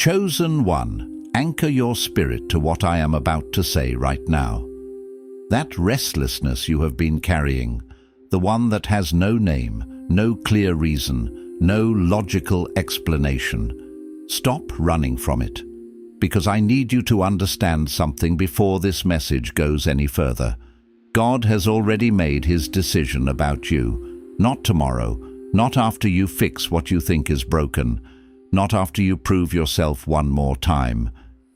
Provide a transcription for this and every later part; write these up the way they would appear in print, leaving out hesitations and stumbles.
Chosen one, anchor your spirit to what I am about to say right now. That restlessness you have been carrying, the one that has no name, no clear reason, no logical explanation, stop running from it, because I need you to understand something before this message goes any further. God has already made his decision about you, not tomorrow, not after you fix what you think is broken, not after you prove yourself one more time.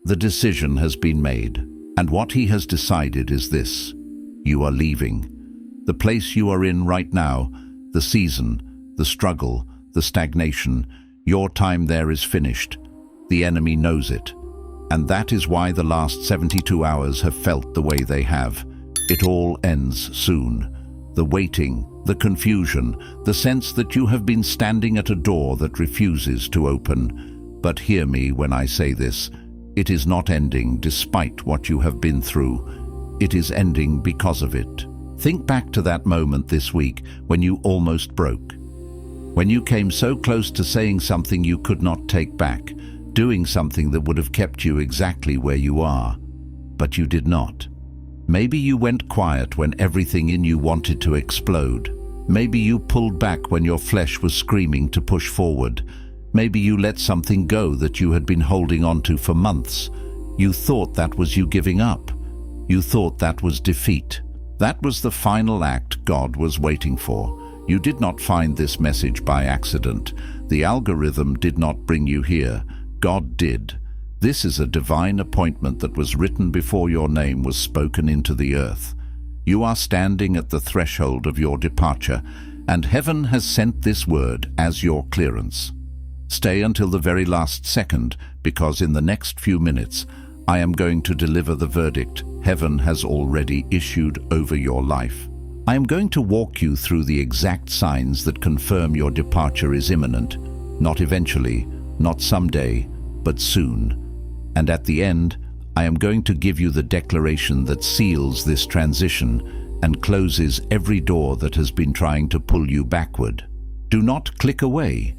The decision has been made, and what he has decided is this: you are leaving. The place you are in right now, the season, the struggle, the stagnation, your time there is finished. The enemy knows it, and that is why the last 72 hours have felt the way they have. It all ends soon. The waiting, the confusion, the sense that you have been standing at a door that refuses to open. But hear me when I say this: it is not ending despite what you have been through. It is ending because of it. Think back to that moment this week when you almost broke. When you came so close to saying something you could not take back, doing something that would have kept you exactly where you are. But you did not. Maybe you went quiet when everything in you wanted to explode. Maybe you pulled back when your flesh was screaming to push forward. Maybe you let something go that you had been holding on to for months. You thought that was you giving up. You thought that was defeat. That was the final act God was waiting for. You did not find this message by accident. The algorithm did not bring you here. God did. This is a divine appointment that was written before your name was spoken into the earth. You are standing at the threshold of your departure, and heaven has sent this word as your clearance. Stay until the very last second, because in the next few minutes, I am going to deliver the verdict heaven has already issued over your life. I am going to walk you through the exact signs that confirm your departure is imminent, not eventually, not someday, but soon. And at the end, I am going to give you the declaration that seals this transition and closes every door that has been trying to pull you backward. Do not click away.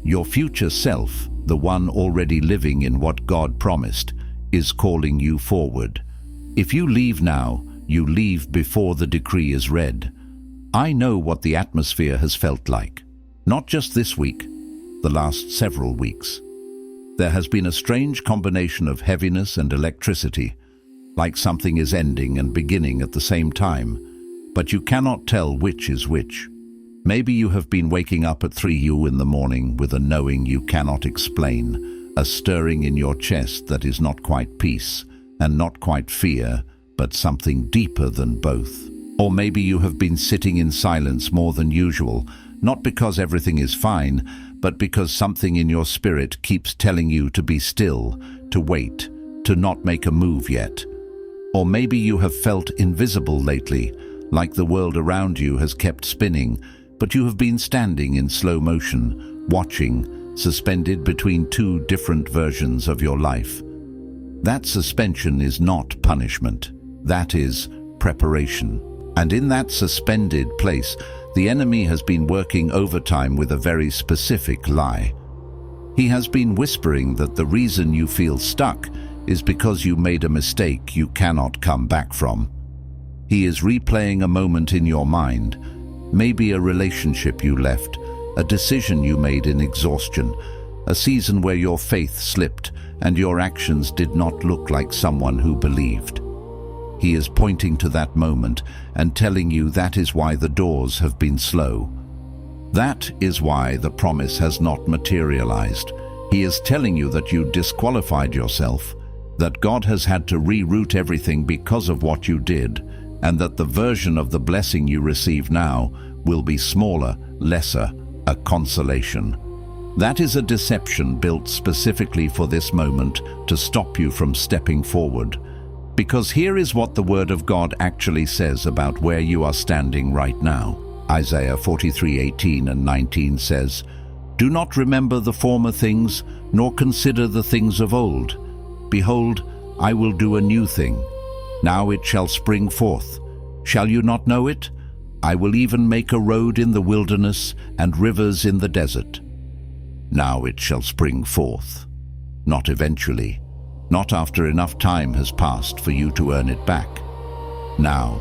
Your future self, the one already living in what God promised, is calling you forward. If you leave now, you leave before the decree is read. I know what the atmosphere has felt like. Not just this week, the last several weeks. There has been a strange combination of heaviness and electricity, like something is ending and beginning at the same time, but you cannot tell which is which. Maybe you have been waking up at 3 in the morning with a knowing you cannot explain, a stirring in your chest that is not quite peace and not quite fear, but something deeper than both. Or maybe you have been sitting in silence more than usual, not because everything is fine, but because something in your spirit keeps telling you to be still, to wait, to not make a move yet. Or maybe you have felt invisible lately, like the world around you has kept spinning, but you have been standing in slow motion, watching, suspended between two different versions of your life. That suspension is not punishment. That is preparation. And in that suspended place, the enemy has been working overtime with a very specific lie. He has been whispering that the reason you feel stuck is because you made a mistake you cannot come back from. He is replaying a moment in your mind, maybe a relationship you left, a decision you made in exhaustion, a season where your faith slipped and your actions did not look like someone who believed. He is pointing to that moment and telling you that is why the doors have been slow. That is why the promise has not materialized. He is telling you that you disqualified yourself, that God has had to reroute everything because of what you did, and that the version of the blessing you receive now will be smaller, lesser, a consolation. That is a deception built specifically for this moment to stop you from stepping forward. Because here is what the Word of God actually says about where you are standing right now. Isaiah 43:18 and 19 says, "Do not remember the former things, nor consider the things of old. Behold, I will do a new thing. Now it shall spring forth. Shall you not know it? I will even make a road in the wilderness and rivers in the desert. Now it shall spring forth." not eventually, not after enough time has passed for you to earn it back. Now,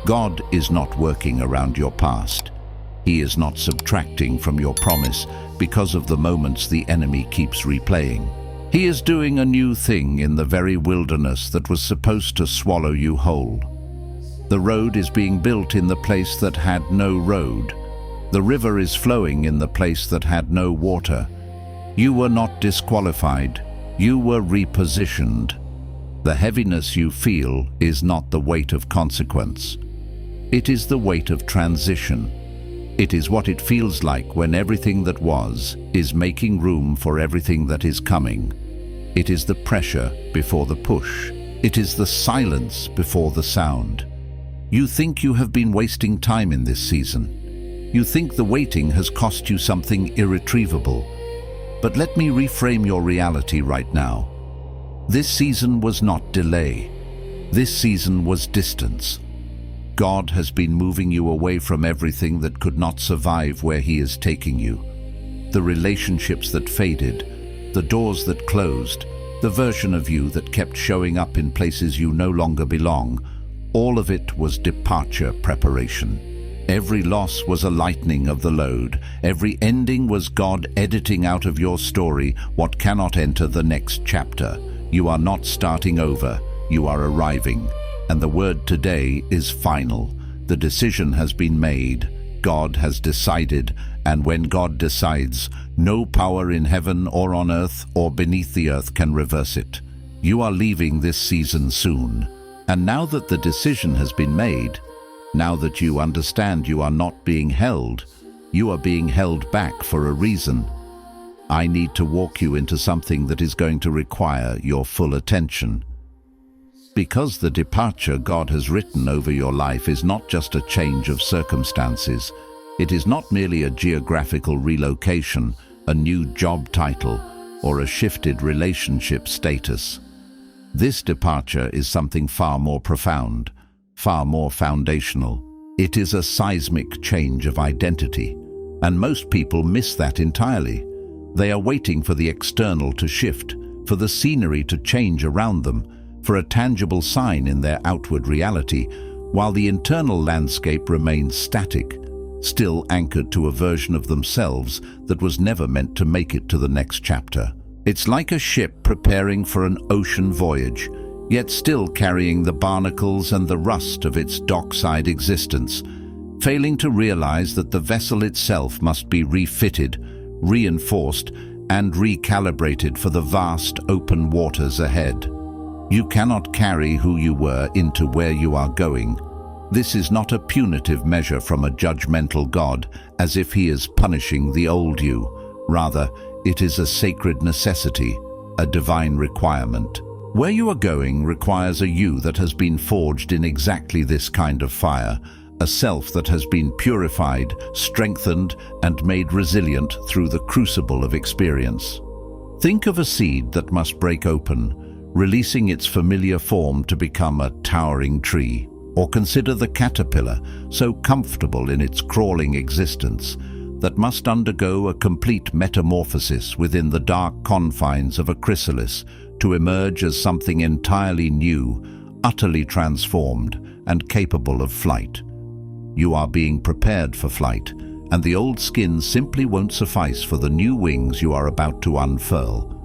God is not working around your past. He is not subtracting from your promise because of the moments the enemy keeps replaying. He is doing a new thing in the very wilderness that was supposed to swallow you whole. The road is being built in the place that had no road. The river is flowing in the place that had no water. You were not disqualified. You were repositioned. The heaviness you feel is not the weight of consequence. It is the weight of transition. It is what it feels like when everything that was is making room for everything that is coming. It is the pressure before the push. It is the silence before the sound. You think you have been wasting time in this season. You think the waiting has cost you something irretrievable. But let me reframe your reality right now. This season was not delay. This season was distance. God has been moving you away from everything that could not survive where He is taking you. The relationships that faded, the doors that closed, the version of you that kept showing up in places you no longer belong, all of it was departure preparation. Every loss was a lightening of the load. Every ending was God editing out of your story what cannot enter the next chapter. You are not starting over, you are arriving. And the word today is final. The decision has been made. God has decided, and when God decides, no power in heaven or on earth or beneath the earth can reverse it. You are leaving this season soon. And now that the decision has been made, now that you understand you are not being held, you are being held back for a reason. I need to walk you into something that is going to require your full attention. Because the departure God has written over your life is not just a change of circumstances. It is not merely a geographical relocation, a new job title, or a shifted relationship status. This departure is something far more profound, far more foundational. It is a seismic change of identity, and most people miss that entirely. They are waiting for the external to shift, for the scenery to change around them, for a tangible sign in their outward reality, while the internal landscape remains static, still anchored to a version of themselves that was never meant to make it to the next chapter. It's like a ship preparing for an ocean voyage, yet still carrying the barnacles and the rust of its dockside existence, failing to realize that the vessel itself must be refitted, reinforced, and recalibrated for the vast open waters ahead. You cannot carry who you were into where you are going. This is not a punitive measure from a judgmental God, as if He is punishing the old you. Rather, it is a sacred necessity, a divine requirement. Where you are going requires a you that has been forged in exactly this kind of fire, a self that has been purified, strengthened, and made resilient through the crucible of experience. Think of a seed that must break open, releasing its familiar form to become a towering tree. Or consider the caterpillar, so comfortable in its crawling existence, that must undergo a complete metamorphosis within the dark confines of a chrysalis to emerge as something entirely new, utterly transformed, and capable of flight. You are being prepared for flight, and the old skin simply won't suffice for the new wings you are about to unfurl.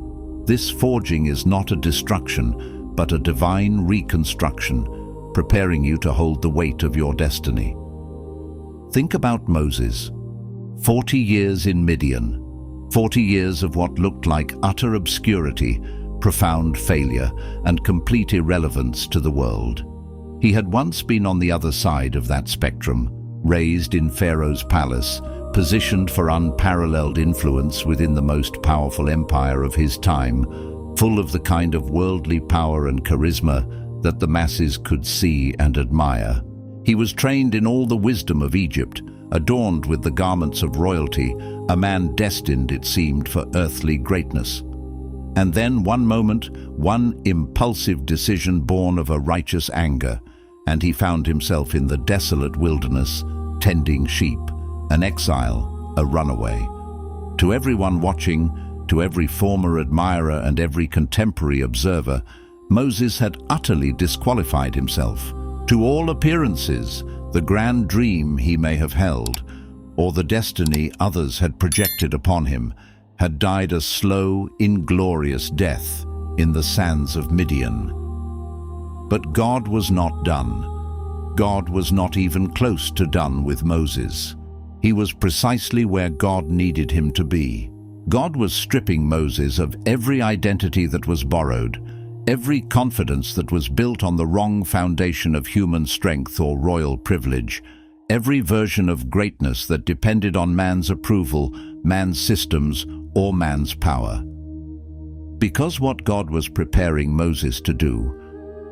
This forging is not a destruction, but a divine reconstruction, preparing you to hold the weight of your destiny. Think about Moses. 40 years in Midian, 40 years of what looked like utter obscurity, profound failure, and complete irrelevance to the world. He had once been on the other side of that spectrum, raised in Pharaoh's palace, positioned for unparalleled influence within the most powerful empire of his time, full of the kind of worldly power and charisma that the masses could see and admire. He was trained in all the wisdom of Egypt, adorned with the garments of royalty, a man destined, it seemed, for earthly greatness. And then one moment, one impulsive decision born of a righteous anger, and he found himself in the desolate wilderness, tending sheep, an exile, a runaway. To everyone watching, To every former admirer and every contemporary observer, Moses had utterly disqualified himself. To all appearances, the grand dream he may have held, or the destiny others had projected upon him, had died a slow, inglorious death in the sands of Midian. But God was not done. God was not even close to done with Moses. He was precisely where God needed him to be. God was stripping Moses of every identity that was borrowed, every confidence that was built on the wrong foundation of human strength or royal privilege, every version of greatness that depended on man's approval, man's systems, or man's power. Because what God was preparing Moses to do,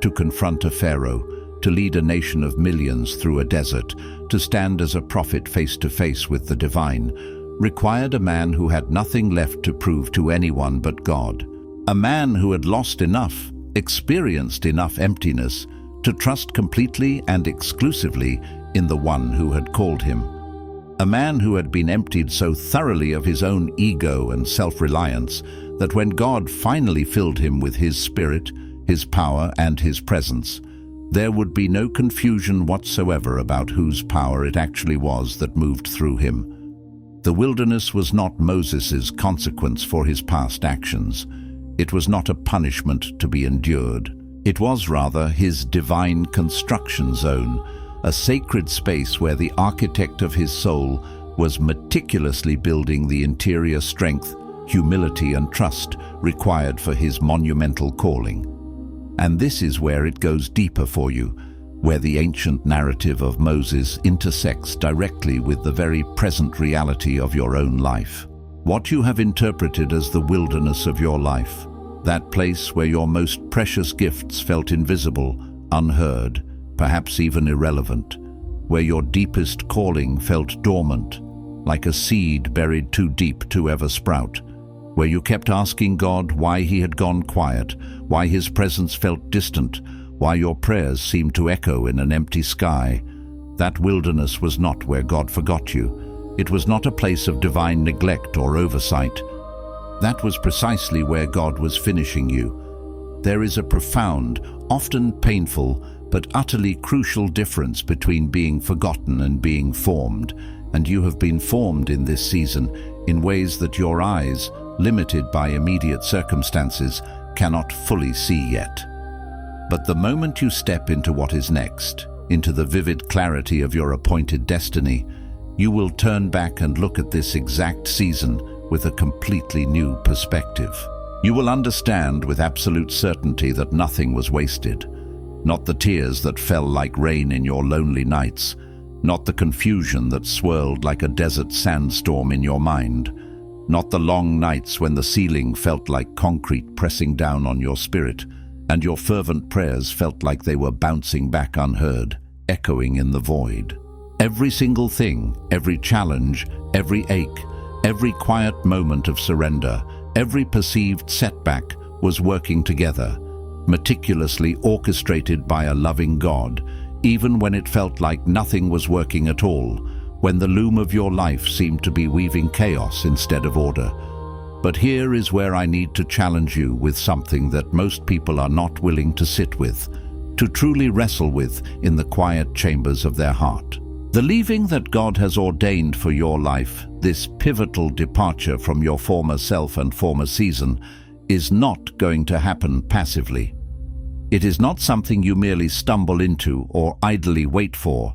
to confront a Pharaoh, to lead a nation of millions through a desert, to stand as a prophet face to face with the divine, required a man who had nothing left to prove to anyone but God. A man who had lost enough, experienced enough emptiness, to trust completely and exclusively in the one who had called him. A man who had been emptied so thoroughly of his own ego and self-reliance that when God finally filled him with his spirit, his power and his presence, there would be no confusion whatsoever about whose power it actually was that moved through him. The wilderness was not Moses's consequence for his past actions. It was not a punishment to be endured. It was rather his divine construction zone, a sacred space where the architect of his soul was meticulously building the interior strength, humility and trust required for his monumental calling. And this is where it goes deeper for you, where the ancient narrative of Moses intersects directly with the very present reality of your own life. What you have interpreted as the wilderness of your life, that place where your most precious gifts felt invisible, unheard, perhaps even irrelevant, where your deepest calling felt dormant, like a seed buried too deep to ever sprout, where you kept asking God why he had gone quiet, why his presence felt distant, why your prayers seemed to echo in an empty sky. That wilderness was not where God forgot you. It was not a place of divine neglect or oversight. That was precisely where God was finishing you. There is a profound, often painful, but utterly crucial difference between being forgotten and being formed, and you have been formed in this season in ways that your eyes, limited by immediate circumstances, cannot fully see yet. But the moment you step into what is next, into the vivid clarity of your appointed destiny, you will turn back and look at this exact season with a completely new perspective. You will understand with absolute certainty that nothing was wasted. Not the tears that fell like rain in your lonely nights, not the confusion that swirled like a desert sandstorm in your mind, not the long nights when the ceiling felt like concrete pressing down on your spirit, and your fervent prayers felt like they were bouncing back unheard, echoing in the void. Every single thing, every challenge, every ache, every quiet moment of surrender, every perceived setback was working together, meticulously orchestrated by a loving God, even when it felt like nothing was working at all, when the loom of your life seemed to be weaving chaos instead of order. But here is where I need to challenge you with something that most people are not willing to sit with, to truly wrestle with in the quiet chambers of their heart. The leaving that God has ordained for your life, this pivotal departure from your former self and former season, is not going to happen passively. It is not something you merely stumble into or idly wait for.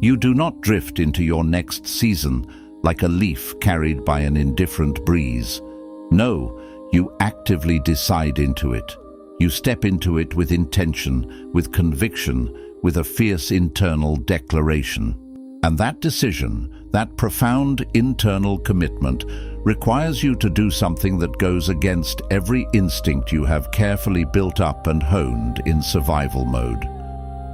You do not drift into your next season like a leaf carried by an indifferent breeze. No, you actively decide into it. You step into it with intention, with conviction, with a fierce internal declaration. And that decision, that profound internal commitment, requires you to do something that goes against every instinct you have carefully built up and honed in survival mode.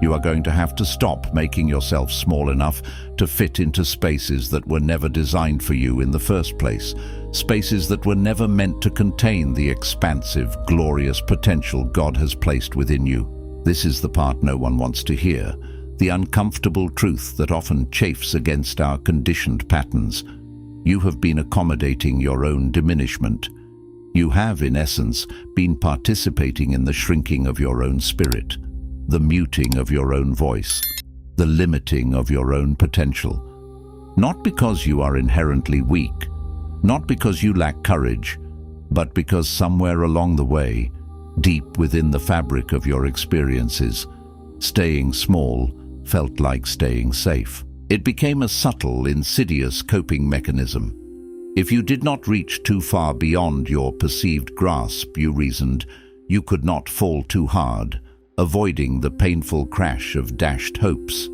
You are going to have to stop making yourself small enough to fit into spaces that were never designed for you in the first place, spaces that were never meant to contain the expansive, glorious potential God has placed within you. This is the part no one wants to hear, the uncomfortable truth that often chafes against our conditioned patterns. You have been accommodating your own diminishment. You have, in essence, been participating in the shrinking of your own spirit, the muting of your own voice, the limiting of your own potential. Not because you are inherently weak, not because you lack courage, but because somewhere along the way, deep within the fabric of your experiences, staying small felt like staying safe. It became a subtle, insidious coping mechanism. If you did not reach too far beyond your perceived grasp, you reasoned, you could not fall too hard, avoiding the painful crash of dashed hopes.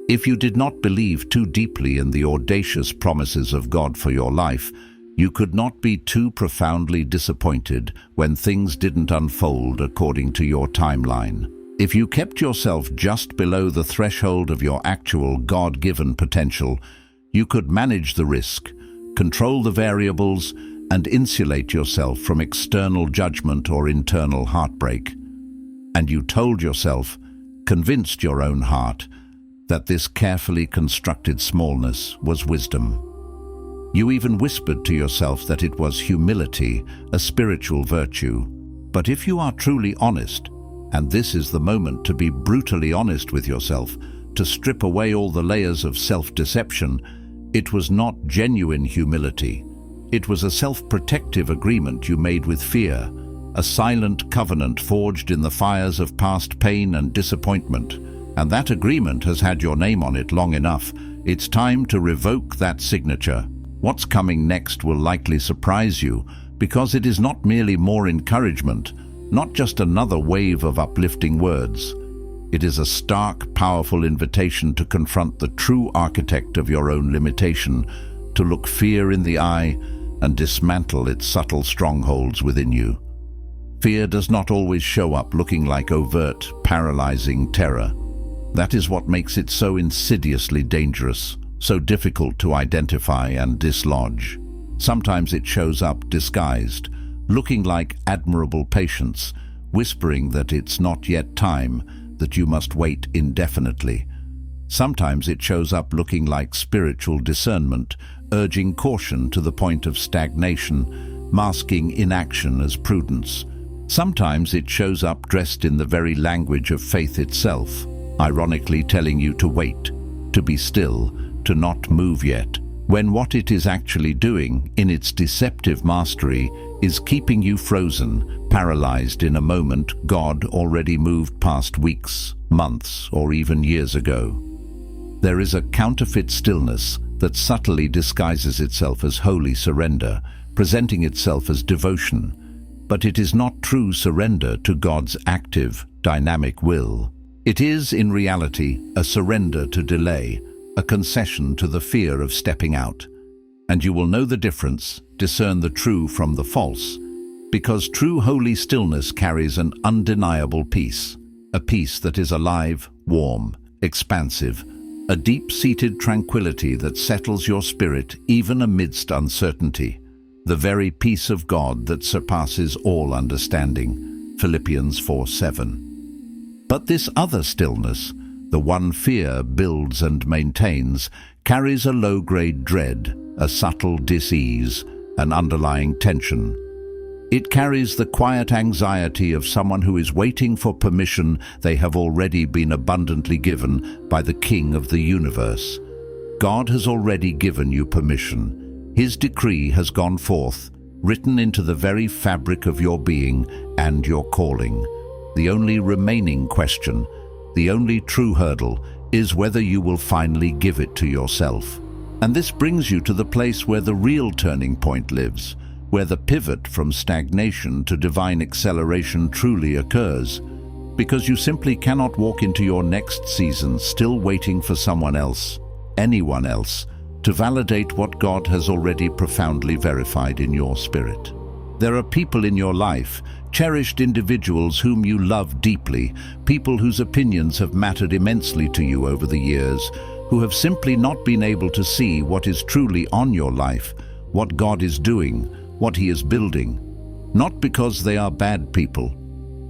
If you did not believe too deeply in the audacious promises of God for your life, you could not be too profoundly disappointed when things didn't unfold according to your timeline. If you kept yourself just below the threshold of your actual God-given potential, you could manage the risk, control the variables, and insulate yourself from external judgment or internal heartbreak. And you told yourself, convinced your own heart, that this carefully constructed smallness was wisdom. You even whispered to yourself that it was humility, a spiritual virtue. But if you are truly honest, and this is the moment to be brutally honest with yourself, to strip away all the layers of self-deception, it was not genuine humility. It was a self-protective agreement you made with fear, a silent covenant forged in the fires of past pain and disappointment. And that agreement has had your name on it long enough. It's time to revoke that signature. What's coming next will likely surprise you, because it is not merely more encouragement, not just another wave of uplifting words. It is a stark, powerful invitation to confront the true architect of your own limitation, to look fear in the eye and dismantle its subtle strongholds within you. Fear does not always show up looking like overt, paralyzing terror. That is what makes it so insidiously dangerous, so difficult to identify and dislodge. Sometimes it shows up disguised, looking like admirable patience, whispering that it's not yet time, that you must wait indefinitely. Sometimes it shows up looking like spiritual discernment, urging caution to the point of stagnation, masking inaction as prudence. Sometimes it shows up dressed in the very language of faith itself, ironically telling you to wait, to be still, to not move yet, when what it is actually doing, in its deceptive mastery, is keeping you frozen, paralyzed in a moment God already moved past weeks, months, or even years ago. There is a counterfeit stillness that subtly disguises itself as holy surrender, presenting itself as devotion, but it is not true surrender to God's active, dynamic will. It is, in reality, a surrender to delay, a concession to the fear of stepping out. And you will know the difference, discern the true from the false, because true holy stillness carries an undeniable peace, a peace that is alive, warm, expansive, a deep-seated tranquility that settles your spirit even amidst uncertainty, the very peace of God that surpasses all understanding. Philippians 4:7. But this other stillness, the one fear builds and maintains, carries a low-grade dread, a subtle dis-ease, an underlying tension. It carries the quiet anxiety of someone who is waiting for permission they have already been abundantly given by the King of the universe. God has already given you permission. His decree has gone forth, written into the very fabric of your being and your calling. The only remaining question, the only true hurdle, is whether you will finally give it to yourself. And this brings you to the place where the real turning point lives, where the pivot from stagnation to divine acceleration truly occurs, because you simply cannot walk into your next season still waiting for someone else, anyone else, to validate what God has already profoundly verified in your spirit. There are people in your life, cherished individuals whom you love deeply, people whose opinions have mattered immensely to you over the years, who have simply not been able to see what is truly on your life, what God is doing, what He is building. Not because they are bad people,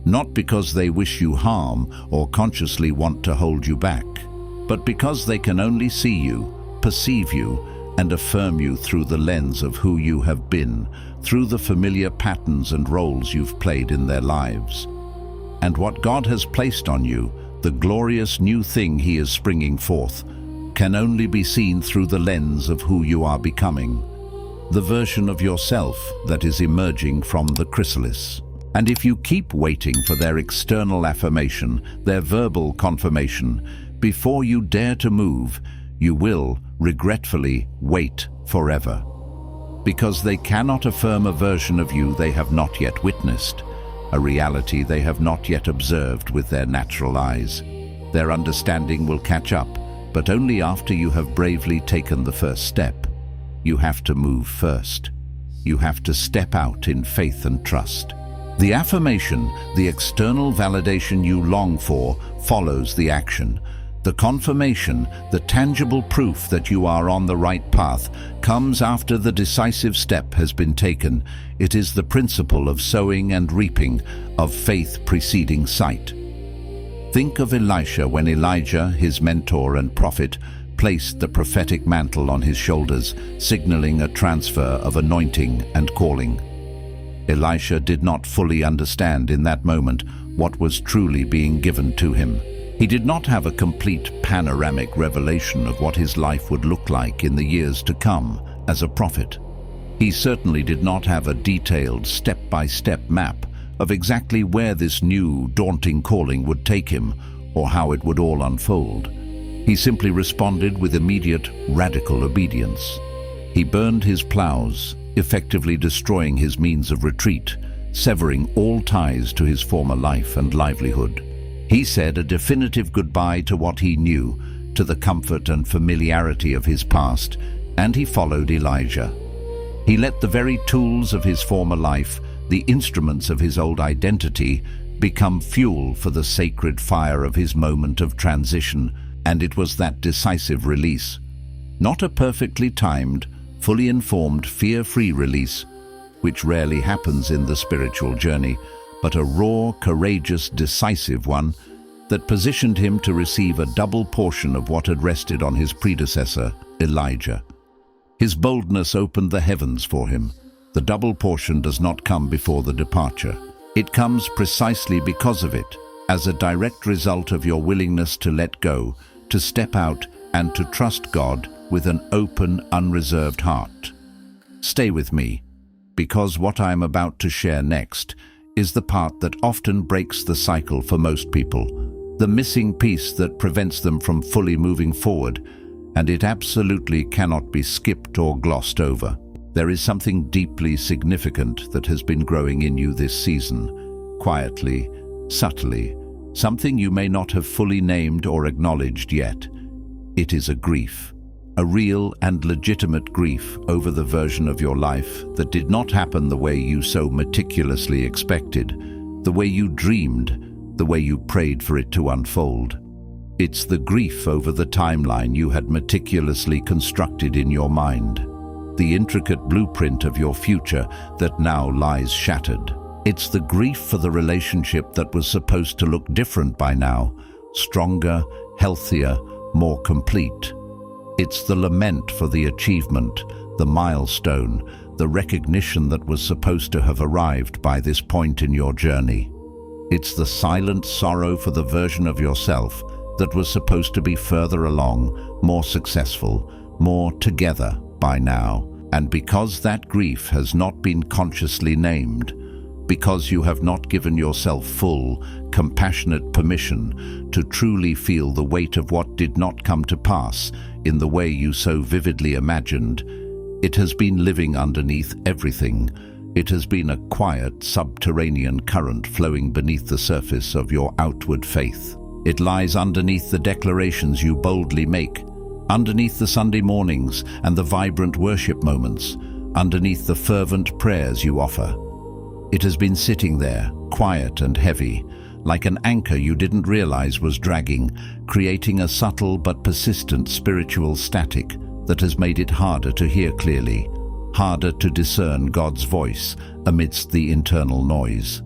not because they wish you harm or consciously want to hold you back, but because they can only see you, perceive you, and affirm you through the lens of who you have been, through the familiar patterns and roles you've played in their lives. And what God has placed on you, the glorious new thing He is springing forth, can only be seen through the lens of who you are becoming, the version of yourself that is emerging from the chrysalis. And if you keep waiting for their external affirmation, their verbal confirmation, before you dare to move, you will, regretfully, wait forever. Because they cannot affirm a version of you they have not yet witnessed, a reality they have not yet observed with their natural eyes. Their understanding will catch up, but only after you have bravely taken the first step. You have to move first. You have to step out in faith and trust. The affirmation, the external validation you long for, follows the action. The confirmation, the tangible proof that you are on the right path, comes after the decisive step has been taken. It is the principle of sowing and reaping, of faith preceding sight. Think of Elisha when Elijah, his mentor and prophet, placed the prophetic mantle on his shoulders, signaling a transfer of anointing and calling. Elisha did not fully understand in that moment what was truly being given to him. He did not have a complete panoramic revelation of what his life would look like in the years to come as a prophet. He certainly did not have a detailed step-by-step map of exactly where this new, daunting calling would take him or how it would all unfold. He simply responded with immediate, radical obedience. He burned his plows, effectively destroying his means of retreat, severing all ties to his former life and livelihood. He said a definitive goodbye to what he knew, to the comfort and familiarity of his past, and he followed Elijah. He let the very tools of his former life, the instruments of his old identity, become fuel for the sacred fire of his moment of transition, and it was that decisive release. Not a perfectly timed, fully informed, fear-free release, which rarely happens in the spiritual journey, but a raw, courageous, decisive one that positioned him to receive a double portion of what had rested on his predecessor, Elijah. His boldness opened the heavens for him. The double portion does not come before the departure. It comes precisely because of it, as a direct result of your willingness to let go, to step out, and to trust God with an open, unreserved heart. Stay with me, because what I am about to share next is the part that often breaks the cycle for most people, the missing piece that prevents them from fully moving forward, and it absolutely cannot be skipped or glossed over. There is something deeply significant that has been growing in you this season, quietly, subtly, something you may not have fully named or acknowledged yet. It is a grief, a real and legitimate grief over the version of your life that did not happen the way you so meticulously expected, the way you dreamed, the way you prayed for it to unfold. It's the grief over the timeline you had meticulously constructed in your mind, the intricate blueprint of your future that now lies shattered. It's the grief for the relationship that was supposed to look different by now, stronger, healthier, more complete. It's the lament for the achievement, the milestone, the recognition that was supposed to have arrived by this point in your journey. It's the silent sorrow for the version of yourself that was supposed to be further along, more successful, more together by now. And because that grief has not been consciously named, because you have not given yourself full, compassionate permission to truly feel the weight of what did not come to pass in the way you so vividly imagined, it has been living underneath everything. It has been a quiet, subterranean current flowing beneath the surface of your outward faith. It lies underneath the declarations you boldly make, underneath the Sunday mornings and the vibrant worship moments, underneath the fervent prayers you offer. It has been sitting there, quiet and heavy, like an anchor you didn't realize was dragging, creating a subtle but persistent spiritual static that has made it harder to hear clearly, harder to discern God's voice amidst the internal noise.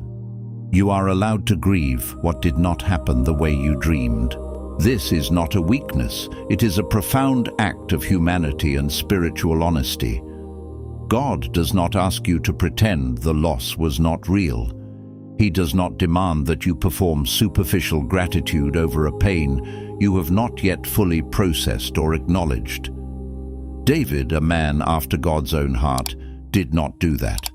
You are allowed to grieve what did not happen the way you dreamed. This is not a weakness, it is a profound act of humanity and spiritual honesty. God does not ask you to pretend the loss was not real. He does not demand that you perform superficial gratitude over a pain you have not yet fully processed or acknowledged. David, a man after God's own heart, did not do that.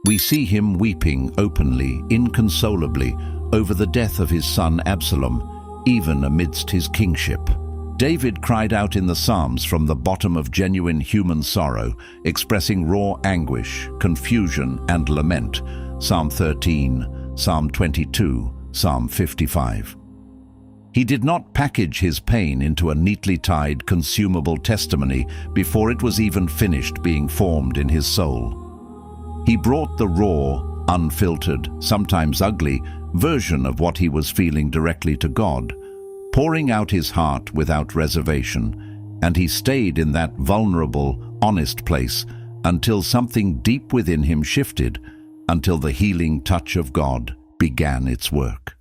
We see him weeping openly, inconsolably, over the death of his son Absalom, even amidst his kingship. David cried out in the Psalms from the bottom of genuine human sorrow, expressing raw anguish, confusion, and lament. Psalm 13, Psalm 22, Psalm 55. He did not package his pain into a neatly tied, consumable testimony before it was even finished being formed in his soul. He brought the raw, unfiltered, sometimes ugly, version of what he was feeling directly to God, pouring out his heart without reservation, and he stayed in that vulnerable, honest place until something deep within him shifted, until the healing touch of God began its work.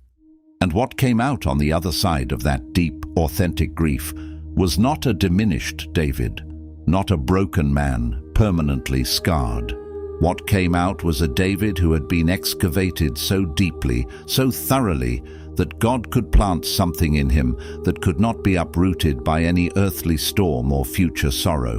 And what came out on the other side of that deep, authentic grief was not a diminished David, not a broken man, permanently scarred. What came out was a David who had been excavated so deeply, so thoroughly, that God could plant something in him that could not be uprooted by any earthly storm or future sorrow.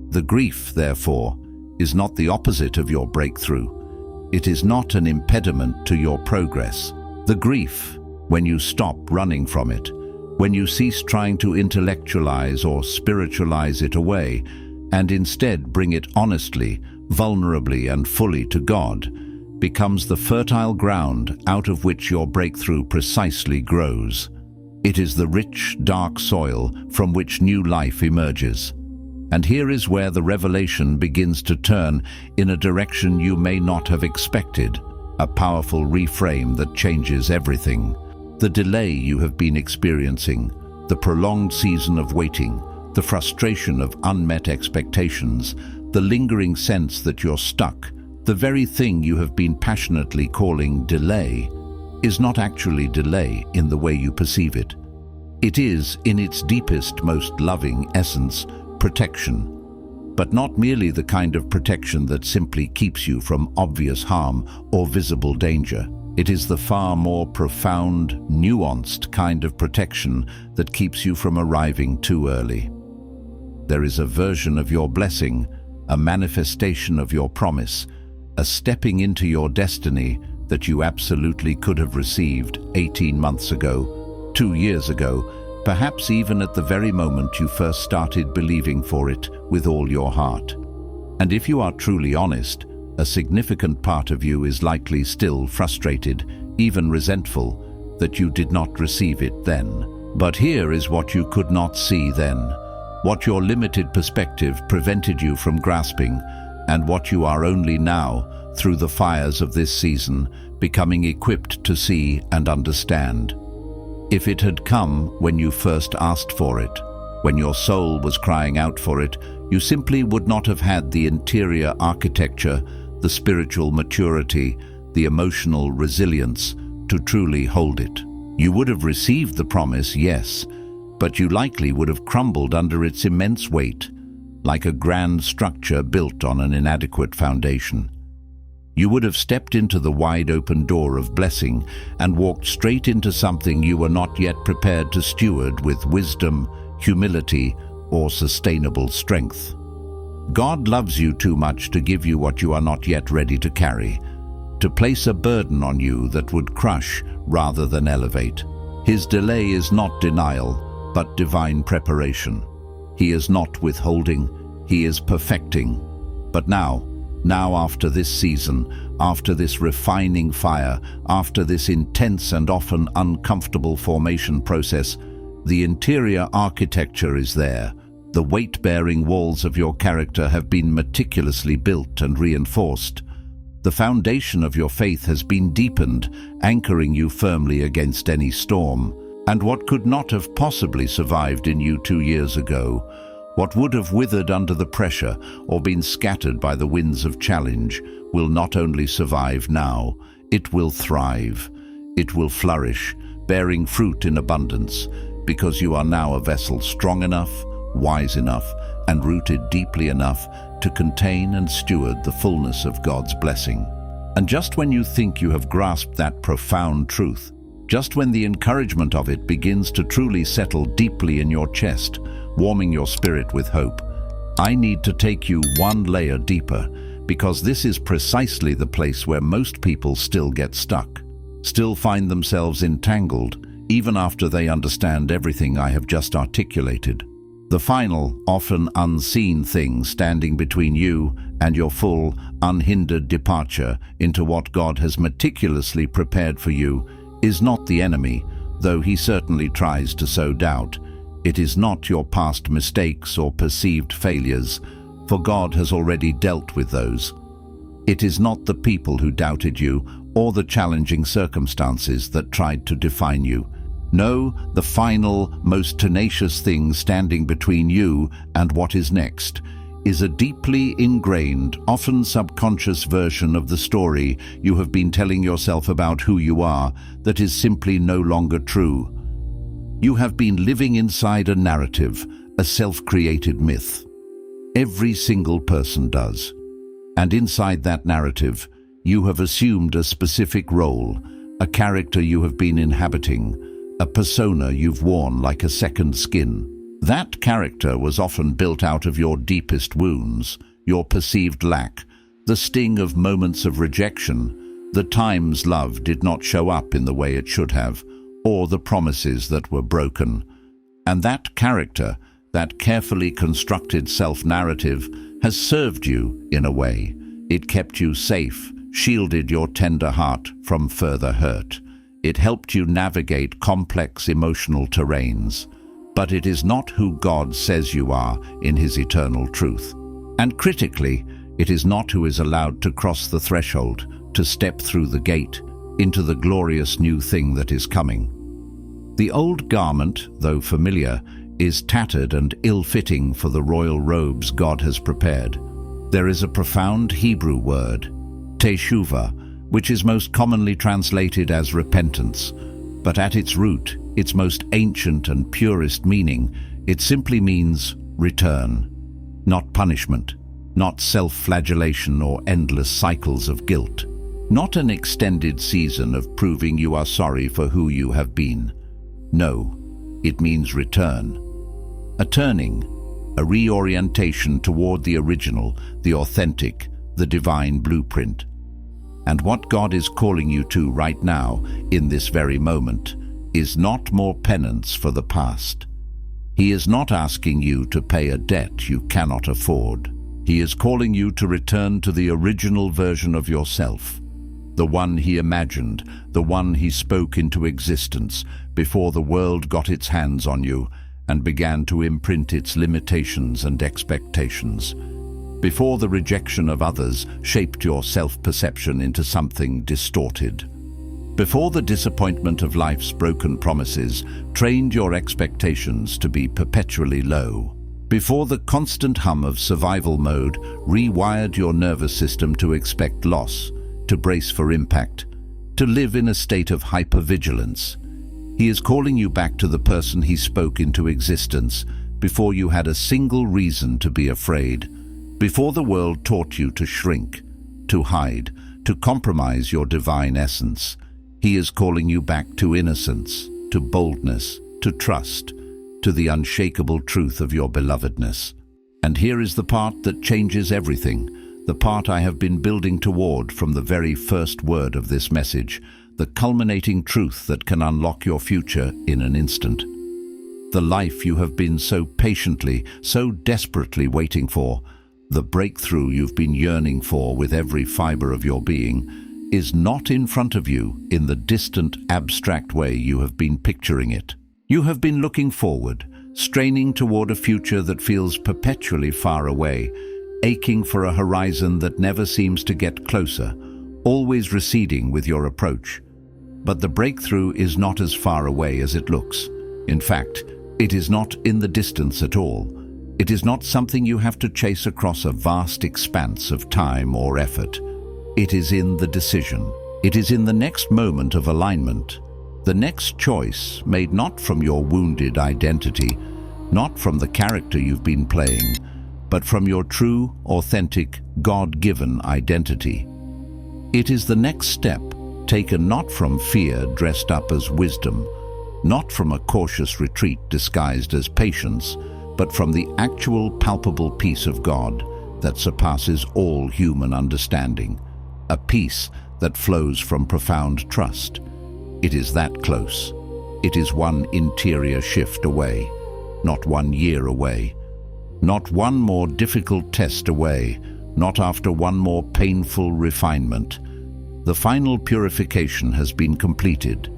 The grief, therefore, is not the opposite of your breakthrough. It is not an impediment to your progress. The grief, when you stop running from it, when you cease trying to intellectualize or spiritualize it away, and instead bring it honestly, vulnerably, and fully to God, becomes the fertile ground out of which your breakthrough precisely grows. It is the rich, dark soil from which new life emerges. And here is where the revelation begins to turn in a direction you may not have expected, a powerful reframe that changes everything. The delay you have been experiencing, the prolonged season of waiting, the frustration of unmet expectations, the lingering sense that you're stuck, the very thing you have been passionately calling delay, is not actually delay in the way you perceive it. It is, in its deepest, most loving essence, protection, but not merely the kind of protection that simply keeps you from obvious harm or visible danger. It is the far more profound, nuanced kind of protection that keeps you from arriving too early. There is a version of your blessing, a manifestation of your promise, a stepping into your destiny that you absolutely could have received 18 months ago, 2 years ago, perhaps even at the very moment you first started believing for it with all your heart. And if you are truly honest, a significant part of you is likely still frustrated, even resentful, that you did not receive it then. But here is what you could not see then, what your limited perspective prevented you from grasping, and what you are only now, through the fires of this season, becoming equipped to see and understand. If it had come when you first asked for it, when your soul was crying out for it, you simply would not have had the interior architecture, the spiritual maturity, the emotional resilience to truly hold it. You would have received the promise, yes, but you likely would have crumbled under its immense weight, like a grand structure built on an inadequate foundation. You would have stepped into the wide-open door of blessing and walked straight into something you were not yet prepared to steward with wisdom, humility, or sustainable strength. God loves you too much to give you what you are not yet ready to carry, to place a burden on you that would crush rather than elevate. His delay is not denial, but divine preparation. He is not withholding, he is perfecting. But now after this season, after this refining fire, after this intense and often uncomfortable formation process, the interior architecture is there. The weight-bearing walls of your character have been meticulously built and reinforced. The foundation of your faith has been deepened, anchoring you firmly against any storm. And what could not have possibly survived in you 2 years ago, what would have withered under the pressure or been scattered by the winds of challenge, will not only survive now, it will thrive, it will flourish, bearing fruit in abundance, because you are now a vessel strong enough, wise enough, and rooted deeply enough to contain and steward the fullness of God's blessing. And just when you think you have grasped that profound truth, just when the encouragement of it begins to truly settle deeply in your chest, warming your spirit with hope, I need to take you one layer deeper, because this is precisely the place where most people still get stuck, still find themselves entangled, even after they understand everything I have just articulated. The final, often unseen thing standing between you and your full, unhindered departure into what God has meticulously prepared for you is not the enemy, though he certainly tries to sow doubt. It is not your past mistakes or perceived failures, for God has already dealt with those. It is not the people who doubted you or the challenging circumstances that tried to define you. No, the final, most tenacious thing standing between you and what is next is a deeply ingrained, often subconscious version of the story you have been telling yourself about who you are that is simply no longer true. You have been living inside a narrative, a self-created myth. Every single person does. And inside that narrative, you have assumed a specific role, a character you have been inhabiting, a persona you've worn like a second skin. That character was often built out of your deepest wounds, your perceived lack, the sting of moments of rejection, the times love did not show up in the way it should have, or the promises that were broken. And that character, that carefully constructed self-narrative, has served you in a way. It kept you safe, shielded your tender heart from further hurt. It helped you navigate complex emotional terrains. But it is not who God says you are in His eternal truth. And critically, it is not who is allowed to cross the threshold, to step through the gate, into the glorious new thing that is coming. The old garment, though familiar, is tattered and ill-fitting for the royal robes God has prepared. There is a profound Hebrew word, teshuvah, which is most commonly translated as repentance, but at its root, its most ancient and purest meaning, it simply means return, not punishment, not self-flagellation or endless cycles of guilt, not an extended season of proving you are sorry for who you have been. No, it means return. A turning, a reorientation toward the original, the authentic, the divine blueprint. And what God is calling you to right now, in this very moment, is not more penance for the past. He is not asking you to pay a debt you cannot afford. He is calling you to return to the original version of yourself, the one He imagined, the one He spoke into existence before the world got its hands on you and began to imprint its limitations and expectations, before the rejection of others shaped your self-perception into something distorted, before the disappointment of life's broken promises trained your expectations to be perpetually low, before the constant hum of survival mode rewired your nervous system to expect loss, to brace for impact, to live in a state of hypervigilance. He is calling you back to the person He spoke into existence before you had a single reason to be afraid, before the world taught you to shrink, to hide, to compromise your divine essence. He is calling you back to innocence, to boldness, to trust, to the unshakable truth of your belovedness. And here is the part that changes everything, the part I have been building toward from the very first word of this message, the culminating truth that can unlock your future in an instant. The life you have been so patiently, so desperately waiting for, the breakthrough you've been yearning for with every fiber of your being, is not in front of you in the distant, abstract way you have been picturing it. You have been looking forward, straining toward a future that feels perpetually far away, aching for a horizon that never seems to get closer, always receding with your approach. But the breakthrough is not as far away as it looks. In fact, it is not in the distance at all. It is not something you have to chase across a vast expanse of time or effort. It is in the decision. It is in the next moment of alignment. The next choice, made not from your wounded identity, not from the character you've been playing, but from your true, authentic, God-given identity. It is the next step, taken not from fear dressed up as wisdom, not from a cautious retreat disguised as patience, but from the actual palpable peace of God that surpasses all human understanding, a peace that flows from profound trust. It is that close. It is one interior shift away, not 1 year away, not one more difficult test away, not after one more painful refinement. The final purification has been completed.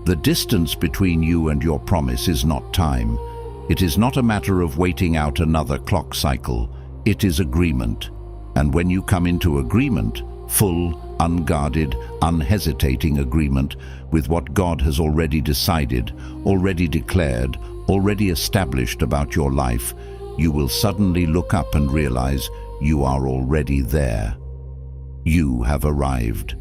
The distance between you and your promise is not time. It is not a matter of waiting out another clock cycle. It is agreement. And when you come into agreement, full, unguarded, unhesitating agreement with what God has already decided, already declared, already established about your life, you will suddenly look up and realize you are already there. You have arrived.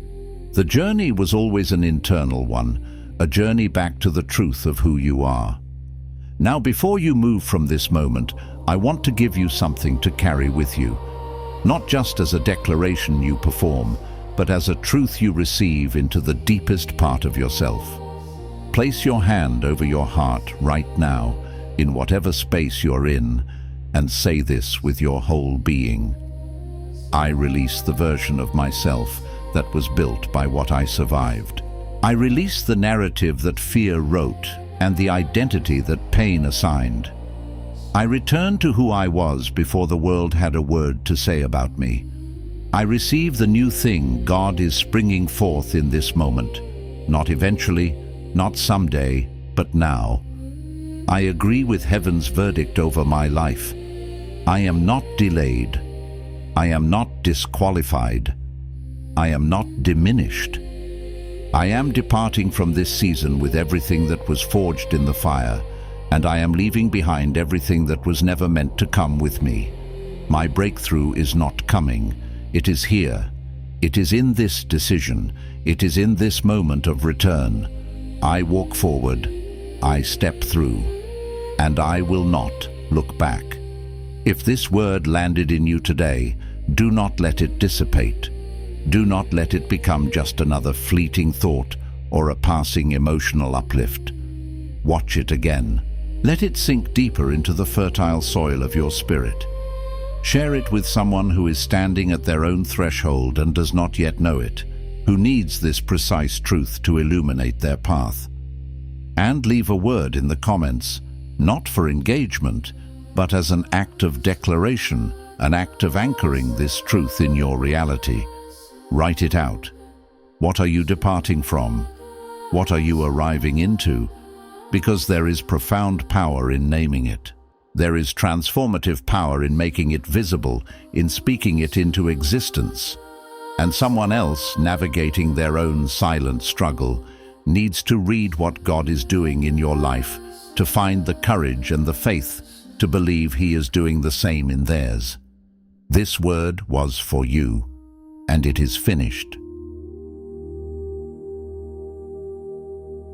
The journey was always an internal one, a journey back to the truth of who you are. Now, before you move from this moment, I want to give you something to carry with you, not just as a declaration you perform, but as a truth you receive into the deepest part of yourself. Place your hand over your heart right now, in whatever space you're in, and say this with your whole being. I release the version of myself that was built by what I survived. I release the narrative that fear wrote and the identity that pain assigned. I return to who I was before the world had a word to say about me. I receive the new thing God is springing forth in this moment, not eventually, not someday, but now. I agree with heaven's verdict over my life. I am not delayed. I am not disqualified. I am not diminished. I am departing from this season with everything that was forged in the fire, and I am leaving behind everything that was never meant to come with me. My breakthrough is not coming. It is here. It is in this decision. It is in this moment of return. I walk forward. I step through. And I will not look back. If this word landed in you today, do not let it dissipate. Do not let it become just another fleeting thought or a passing emotional uplift. Watch it again. Let it sink deeper into the fertile soil of your spirit. Share it with someone who is standing at their own threshold and does not yet know it, who needs this precise truth to illuminate their path. And leave a word in the comments, not for engagement, but as an act of declaration, an act of anchoring this truth in your reality. Write it out. What are you departing from? What are you arriving into? Because there is profound power in naming it. There is transformative power in making it visible, in speaking it into existence. And someone else, navigating their own silent struggle, needs to read what God is doing in your life, to find the courage and the faith to believe He is doing the same in theirs. This word was for you, and it is finished.